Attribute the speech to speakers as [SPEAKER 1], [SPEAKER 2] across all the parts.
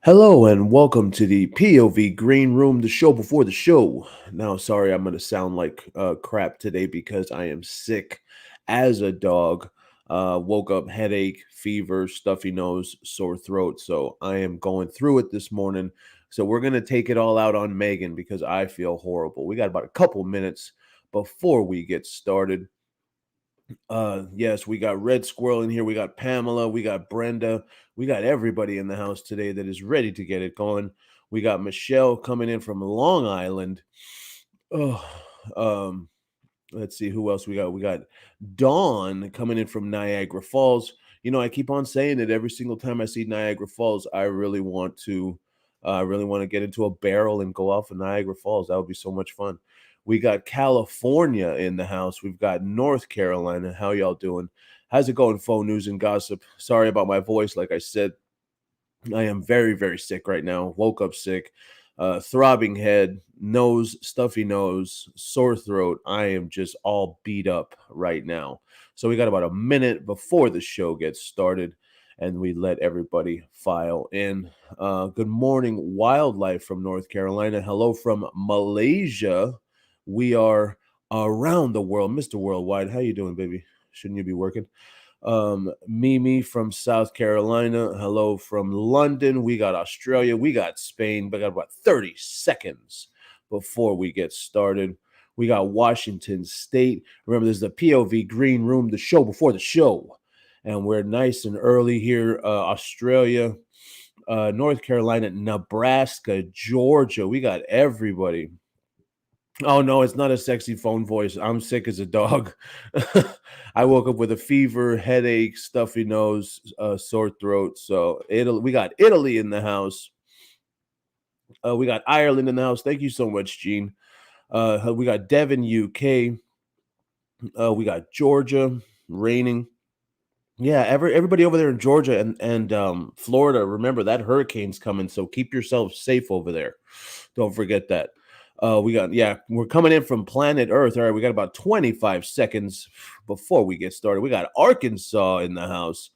[SPEAKER 1] Hello and welcome to the POV Green Room, the show before the show. Now, sorry, I'm going to sound like crap today because I am sick as a dog. Woke up headache, fever, stuffy nose, sore throat. So I am going through it this morning. So we're going to take it all out on Megan because I feel horrible. We got about a couple minutes before we get started. Yes, we got Red Squirrel in here. We got Pamela. We got Brenda. We got everybody in the house today that is ready to get it going. We got Michelle coming in from Long Island. Oh, um, let's see who else we got. We got Dawn coming in from Niagara Falls. You know, I keep on saying it every single time I see Niagara Falls. I really want to get into a barrel and go off of Niagara Falls. That would be so much fun. We got California in the house. We've got North Carolina. How y'all doing? How's it going, phone news and gossip? Sorry about my voice. Like I said, I am very, very sick right now. Woke up sick, throbbing head, nose, stuffy nose, sore throat. I am just all beat up right now. So we got about a minute before the show gets started, and we let everybody file in. Good morning, wildlife from North Carolina. Hello from Malaysia. We are around the world, Mr. Worldwide. How you doing, baby? Shouldn't you be working? Mimi from South Carolina. Hello from London. We got Australia. We got Spain. We got about 30 seconds before we get started. We got Washington State. Remember, this is the POV Green Room, the show before the show. And we're nice and early here. Australia, North Carolina, Nebraska, Georgia. We got everybody. Oh no, it's not a sexy phone voice. I'm sick as a dog. I woke up with a fever, headache, stuffy nose, sore throat. So Italy, we got Italy in the house. We got Ireland in the house. Thank you so much, Gene. We got Devon, UK. We got Georgia, raining. Yeah, everybody over there in Georgia and Florida. Remember that hurricane's coming, so keep yourselves safe over there. Don't forget that. We're coming in from planet Earth. All right, we got about 25 seconds before we get started. We got Arkansas in the house.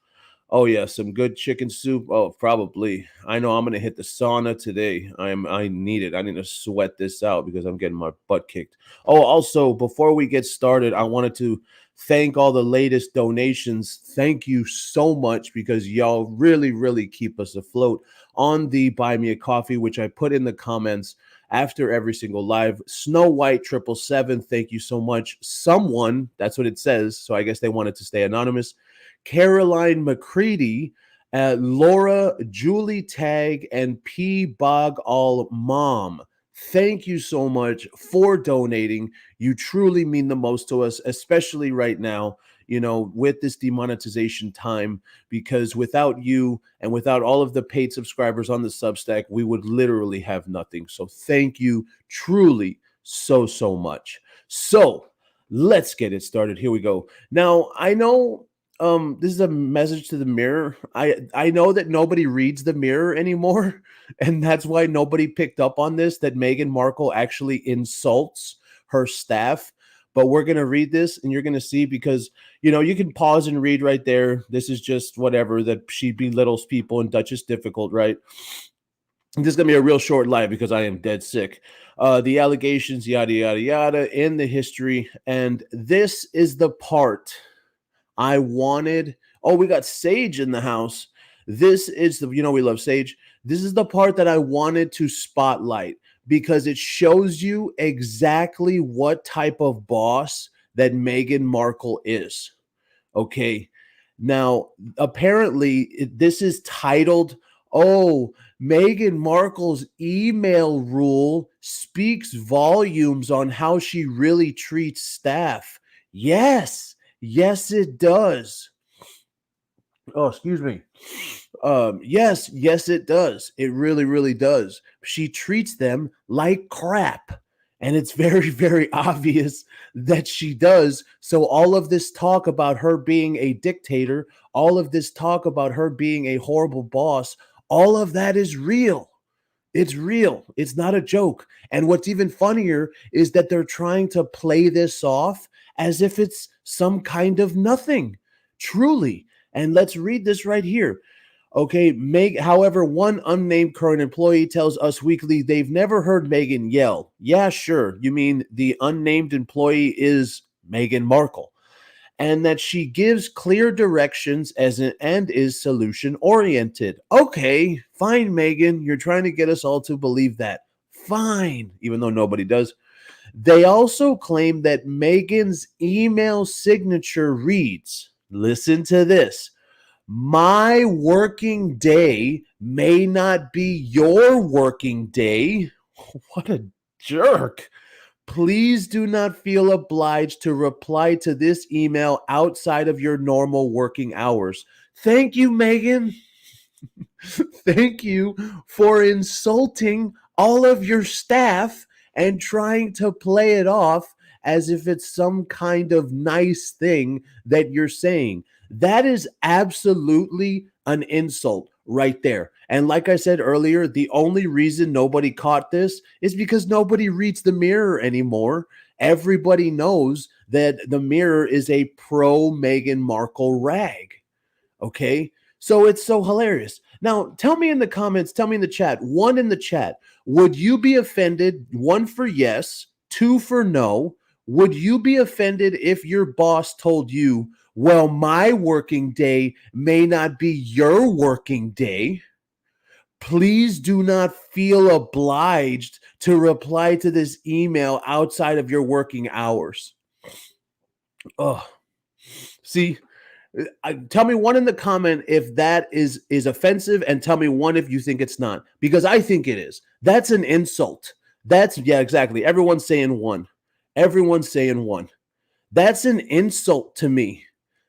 [SPEAKER 1] Oh yeah, some good chicken soup. Oh, probably. I know I'm gonna hit the sauna today. I need it. I need to sweat this out because I'm getting my butt kicked. Oh, also, before we get started, I wanted to thank all the latest donations. Thank you so much because y'all really, really keep us afloat on the Buy Me a Coffee, which I put in the comments after every single live. Snow White 777, thank you so much. Someone, that's what it says, so I guess they wanted to stay anonymous. Caroline McCready, Laura, Julie Tag, and P. Bog All Mom. Thank you so much for donating. You truly mean the most to us, especially right now, you know, with this demonetization time, because without you and without all of the paid subscribers on the Substack, we would literally have nothing. So thank you truly so, so much. So let's get it started. Here we go. Now, I know this is a message to the mirror. I know that nobody reads the mirror anymore, and that's why nobody picked up on this, that Meghan Markle actually insults her staff. But we're going to read this and you're going to see, because you know, you can pause and read right there. This is just whatever, that she belittles people and Dutch is difficult, right? This is going to be a real short live because I am dead sick. The allegations, yada yada yada, in the history. And this is the part I wanted. Oh, we got Sage in the house. This is the, you know, we love Sage. This is the part that I wanted to spotlight because it shows you exactly what type of boss that Meghan Markle is. Okay. Now, apparently, this is titled, "Oh, Meghan Markle's email rule speaks volumes on how she really treats staff." Yes. Yes, it does. Oh, excuse me. Yes, it does. It really, really does. She treats them like crap. And it's very, very obvious that she does. So, all of this talk about her being a dictator, all of this talk about her being a horrible boss, all of that is real. It's real. It's not a joke. And what's even funnier is that they're trying to play this off as if it's some kind of nothing. Truly. And let's read this right here. Okay, however, one unnamed current employee tells Us Weekly they've never heard Meghan yell. Yeah, sure. You mean the unnamed employee is Meghan Markle, and that she gives clear directions and is solution oriented. Okay, fine, Meghan. You're trying to get us all to believe that. Fine, even though nobody does. They also claim that Meghan's email signature reads, listen to this, my working day may not be your working day. What a jerk. Please do not feel obliged to reply to this email outside of your normal working hours. Thank you, Meghan. Thank you for insulting all of your staff and trying to play it off as if it's some kind of nice thing that you're saying. That is absolutely an insult right there. And like I said earlier, the only reason nobody caught this is because nobody reads the Mirror anymore. Everybody knows that the Mirror is a pro Meghan Markle rag. Okay. So it's so hilarious. Now, tell me in the comments, tell me in the chat, one in the chat, would you be offended? One for yes, two for no. Would you be offended if your boss told you, well, my working day may not be your working day? Please do not feel obliged to reply to this email outside of your working hours. Oh, see, tell me one in the comment if that is offensive, and tell me one if you think it's not, because I think it is. That's an insult. That's yeah, exactly. Everyone's saying one. Everyone's saying one. That's an insult to me.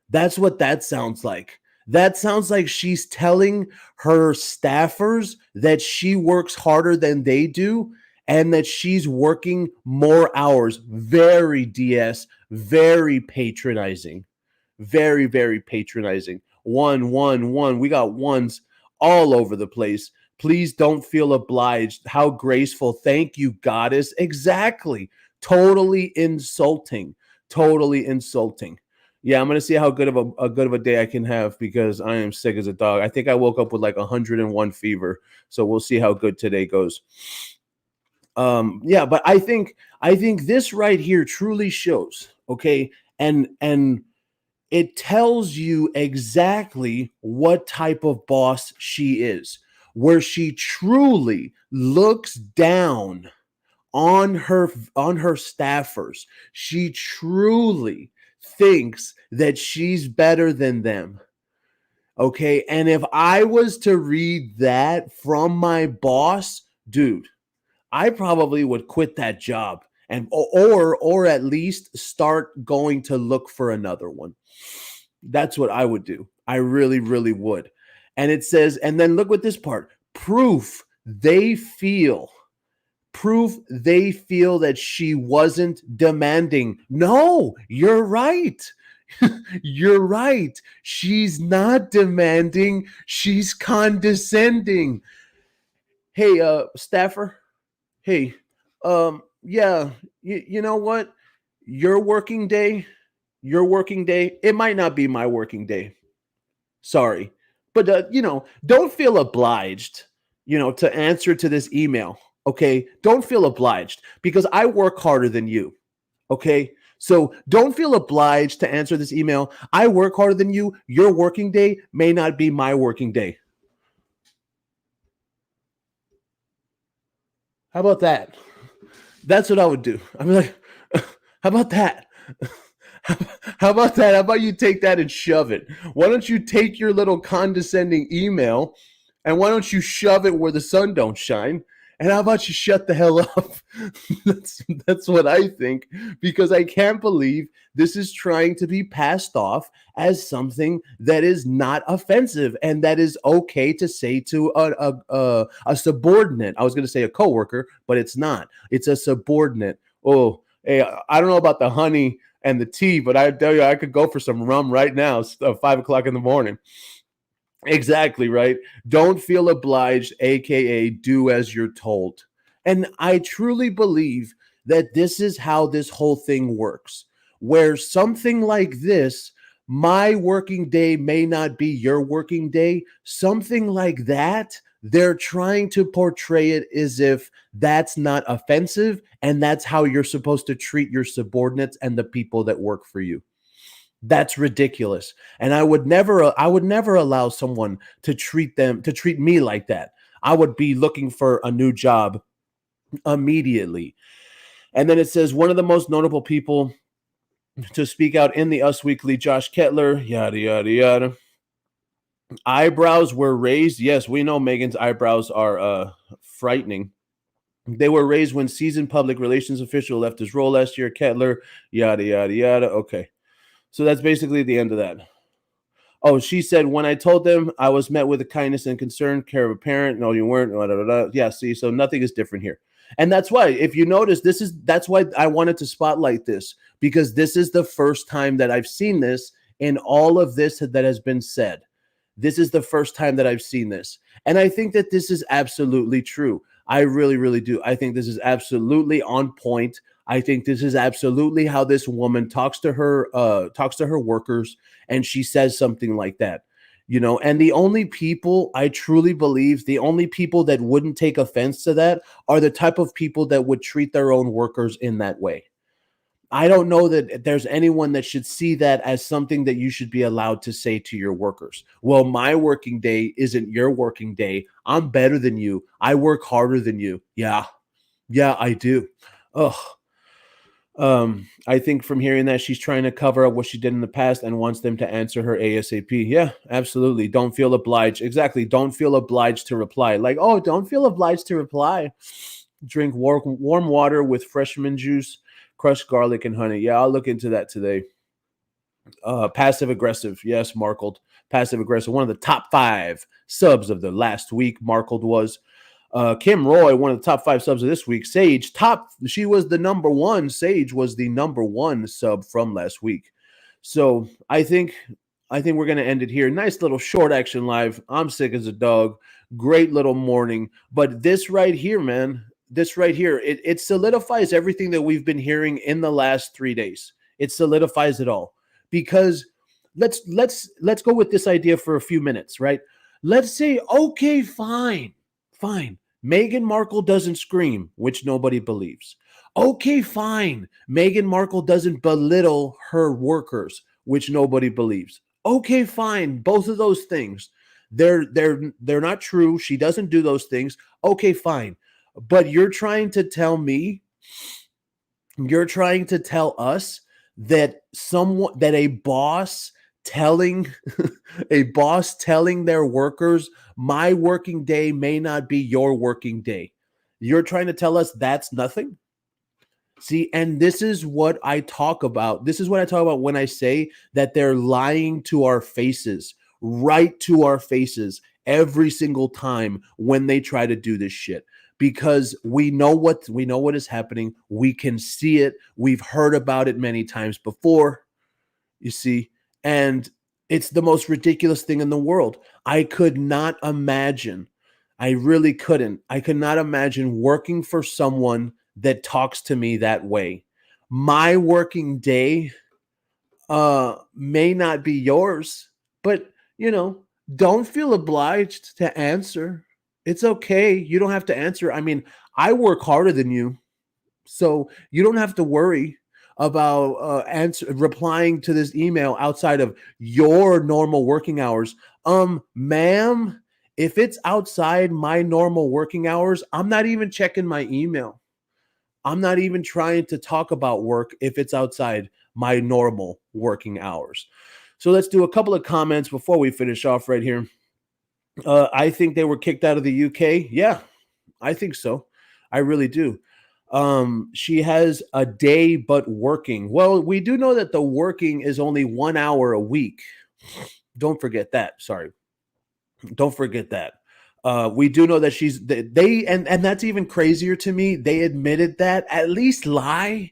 [SPEAKER 1] That's what that sounds like. That sounds like she's telling her staffers that she works harder than they do and that she's working more hours. Very DS, very patronizing. Very, very patronizing. One, one, one. We got ones all over the place. Please don't feel obliged. How graceful. Thank you, goddess. Exactly. Totally insulting. Totally insulting. Yeah, I'm gonna see how good of a day I can have because I am sick as a dog. I think I woke up with like 101 fever, so we'll see how good today goes. Yeah, but I think this right here truly shows, okay, and it tells you exactly what type of boss she is, where she truly looks down on her staffers. She truly thinks that she's better than them. Okay? And if I was to read that from my boss, dude, I probably would quit that job and or at least start going to look for another one. That's what I would do. I really, really would. And it says, and then look what this part, proof they feel that she wasn't demanding. No, you're right. You're right. She's not demanding. She's condescending. Hey, staffer. Hey, yeah, you know what? Your working day, it might not be my working day. Sorry. But, don't feel obliged, to answer to this email. Okay. Don't feel obliged because I work harder than you. Okay. So don't feel obliged to answer this email. I work harder than you. Your working day may not be my working day. How about that? That's what I would do. I'm like, how about that? How about that? How about you take that and shove it? Why don't you take your little condescending email and why don't you shove it where the sun don't shine? And how about you shut the hell up? that's what I think, because I can't believe this is trying to be passed off as something that is not offensive and that is okay to say to a subordinate. I was going to say a coworker, but it's not. It's a subordinate. Oh, hey, I don't know about the honey and the tea, but I tell you, I could go for some rum right now, 5 o'clock in the morning. Exactly, right? Don't feel obliged, aka do as you're told. And I truly believe that this is how this whole thing works, where something like this My working day may not be your working day, something like that. They're trying to portray it as if that's not offensive and that's how you're supposed to treat your subordinates and the people that work for you. That's ridiculous. And I would never allow someone to treat me like that. I would be looking for a new job immediately. And then it says one of the most notable people to speak out in the Us Weekly, Josh Kettler, yada, yada, yada. Eyebrows were raised. Yes, we know Meghan's eyebrows are frightening. They were raised when seasoned public relations official left his role last year. Kettler, yada, yada, yada. Okay. So that's basically the end of that. Oh, she said, when I told them I was met with a kindness and concern, care of a parent. No, you weren't. Blah, blah, blah. Yeah, see, so nothing is different here. And that's why, if you notice, that's why I wanted to spotlight this, because this is the first time that I've seen this in all of this that has been said. This is the first time that I've seen this. And I think that this is absolutely true. I really, really do. I think this is absolutely on point. I think this is absolutely how this woman talks to her workers, and she says something like that. And the only people, I truly believe, the only people that wouldn't take offense to that are the type of people that would treat their own workers in that way. I don't know that there's anyone that should see that as something that you should be allowed to say to your workers. Well, my working day isn't your working day. I'm better than you. I work harder than you. Yeah. Yeah, I do. Ugh. I think from hearing that, she's trying to cover up what she did in the past and wants them to answer her ASAP. Yeah, absolutely. Don't feel obliged. Exactly. Don't feel obliged to reply. Like, oh, don't feel obliged to reply. Drink warm water with fresh mint juice, crushed garlic, and honey. Yeah, I'll look into that today. Passive aggressive. Yes, Markle. Passive aggressive. One of the top 5 subs of the last week. Markle was. Kim Roy, one of the top 5 subs of this week. Sage, she was the number 1. Sage was the number 1 sub from last week. So I think we're gonna end it here. Nice little short action live. I'm sick as a dog. Great little morning. But this right here, man, it solidifies everything that we've been hearing in the last 3 days. It solidifies it all. Because let's go with this idea for a few minutes, right? Let's say, okay, fine. Meghan Markle doesn't scream, which nobody believes. Okay, fine. Meghan Markle doesn't belittle her workers, which nobody believes. Okay, fine. Both of those things, they're not true. She doesn't do those things. Okay, fine. But you're trying to tell us that a boss telling their workers, my working day may not be your working day. You're trying to tell us that's nothing? See, and this is what I talk about. This is what I talk about when I say that they're lying to our faces, right to our faces, every single time when they try to do this shit. Because we know what is happening. We can see it. We've heard about it many times before. You see, and it's the most ridiculous thing in the world. I could not imagine. I really couldn't. I could not imagine working for someone that talks to me that way. My working day may not be yours, but don't feel obliged to answer. It's okay. You don't have to answer. I mean, I work harder than you, so you don't have to worry about replying to this email outside of your normal working hours. Ma'am, if it's outside my normal working hours, I'm not even checking my email. I'm not even trying to talk about work if it's outside my normal working hours. So let's do a couple of comments before we finish off right here. I think they were kicked out of the UK. Yeah, I think so. I really do. She has a day but working. Well, we do know that the working is only 1 hour a week. Don't forget that. Sorry. Don't forget that. We do know that and that's even crazier to me. They admitted that. At least lie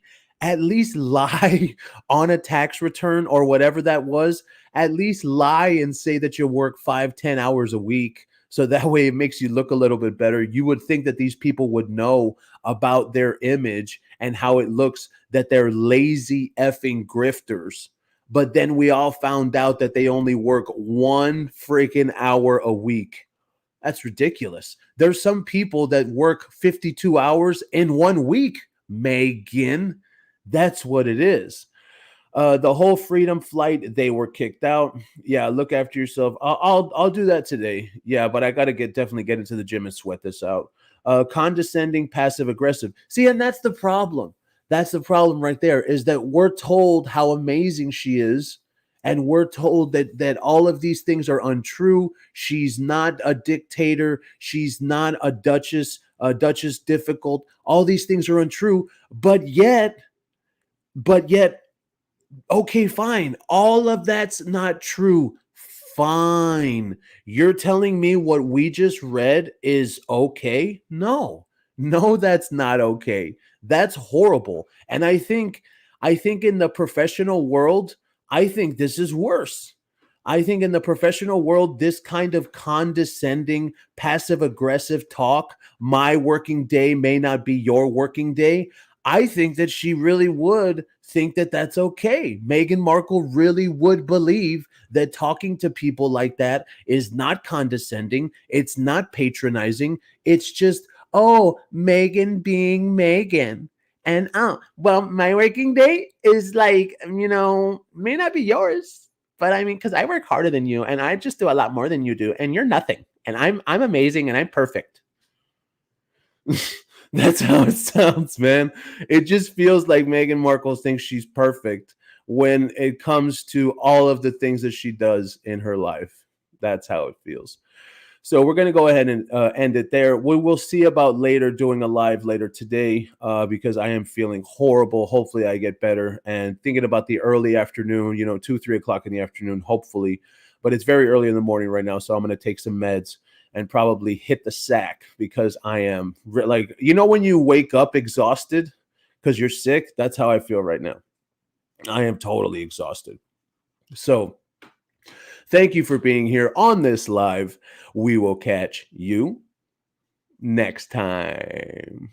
[SPEAKER 1] on a tax return or whatever that was. At least lie and say that you work 5-10 hours a week. So that way it makes you look a little bit better. You would think that these people would know about their image and how it looks, that they're lazy effing grifters. but then we all found out that they only work 1 freaking hour a week. That's ridiculous. There's some people that work 52 hours in 1 week, Megan. That's what it is. The whole freedom flight, they were kicked out. Yeah, look after yourself. I'll do that today. Yeah, but I gotta definitely get into the gym and sweat this out. Condescending, passive aggressive. See, and that's the problem. That's the problem right there. Is that we're told how amazing she is, and we're told that all of these things are untrue. She's not a dictator. She's not a duchess. A duchess difficult. All these things are untrue. But yet, okay, fine. All of that's not true. Fine. You're telling me what we just read is okay? No. No, that's not okay. That's horrible. And I think in the professional world, I think this is worse. I think in the professional world, this kind of condescending, passive aggressive talk, my working day may not be your working day. I think that she really would think that that's okay. Meghan Markle really would believe that talking to people like that is not condescending, it's not patronizing, it's just, oh, Meghan being Meghan. And oh, well, my working day is like, may not be yours, but I mean, because I work harder than you and I just do a lot more than you do, and you're nothing. And I'm amazing and I'm perfect. That's how it sounds, man. It just feels like Meghan Markle thinks she's perfect when it comes to all of the things that she does in her life. That's how it feels. So we're going to go ahead and end it there. We will see about later doing a live later today because I am feeling horrible. Hopefully I get better, and thinking about the early afternoon, 2, 3 o'clock in the afternoon, hopefully. But it's very early in the morning right now. So I'm going to take some meds and probably hit the sack because I am like, when you wake up exhausted because you're sick, that's how I feel right now. I am totally exhausted. So thank you for being here on this live. We will catch you next time.